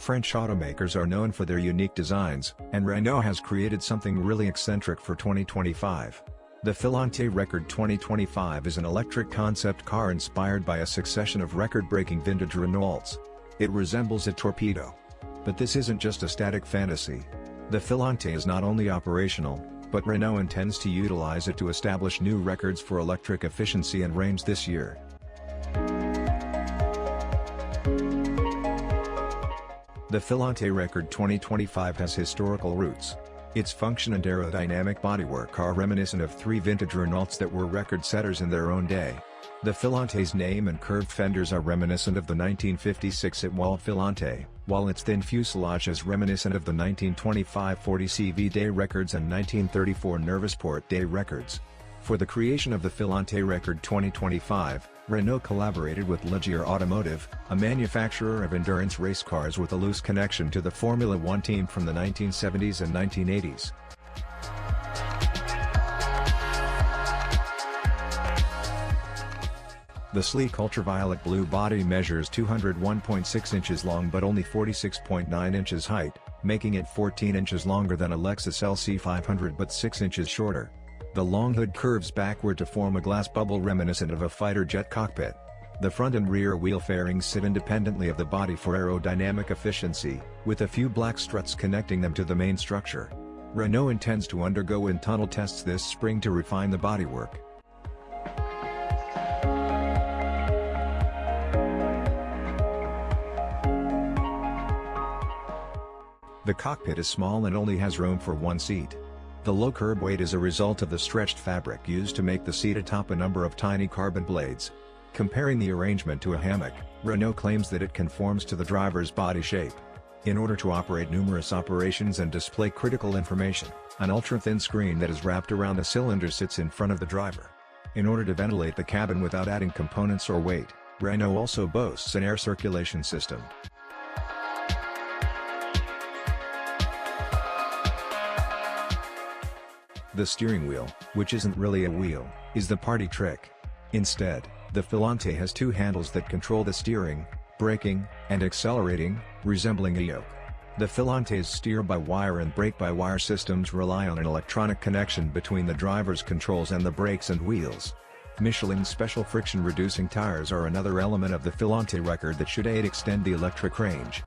French automakers are known for their unique designs, and Renault has created something really eccentric for 2025. The Filante Record 2025 is an electric concept car inspired by a succession of record-breaking vintage Renaults. It resembles a torpedo. But this isn't just a static fantasy. The Filante is not only operational, but Renault intends to utilize it to establish new records for electric efficiency and range this year. The Filante Record 2025 has historical roots. Its function and aerodynamic bodywork are reminiscent of three vintage Renaults that were record-setters in their own day. The Filante's name and curved fenders are reminiscent of the 1956 Renault Filante, while its thin fuselage is reminiscent of the 1925 40 CV day records and 1934 Nervisport day records. For the creation of the Filante Record 2025, Renault collaborated with Ligier Automotive, a manufacturer of endurance race cars with a loose connection to the Formula One team from the 1970s and 1980s. The sleek ultraviolet blue body measures 201.6 inches long but only 46.9 inches height, making it 14 inches longer than a Lexus LC500 but 6 inches shorter. The long hood curves backward to form a glass bubble reminiscent of a fighter jet cockpit. The front and rear wheel fairings sit independently of the body for aerodynamic efficiency, with a few black struts connecting them to the main structure. Renault intends to undergo wind tunnel tests this spring to refine the bodywork. The cockpit is small and only has room for one seat. The low curb weight is a result of the stretched fabric used to make the seat atop a number of tiny carbon blades. Comparing the arrangement to a hammock, Renault claims that it conforms to the driver's body shape. In order to operate numerous operations and display critical information, an ultra-thin screen that is wrapped around the cylinder sits in front of the driver. In order to ventilate the cabin without adding components or weight, Renault also boasts an air circulation system. The steering wheel, which isn't really a wheel, is the party trick. Instead, the Filante has two handles that control the steering, braking, and accelerating, resembling a yoke. The Filante's steer-by-wire and brake-by-wire systems rely on an electronic connection between the driver's controls and the brakes and wheels. Michelin's special friction-reducing tires are another element of the Filante record that should aid extend the electric range.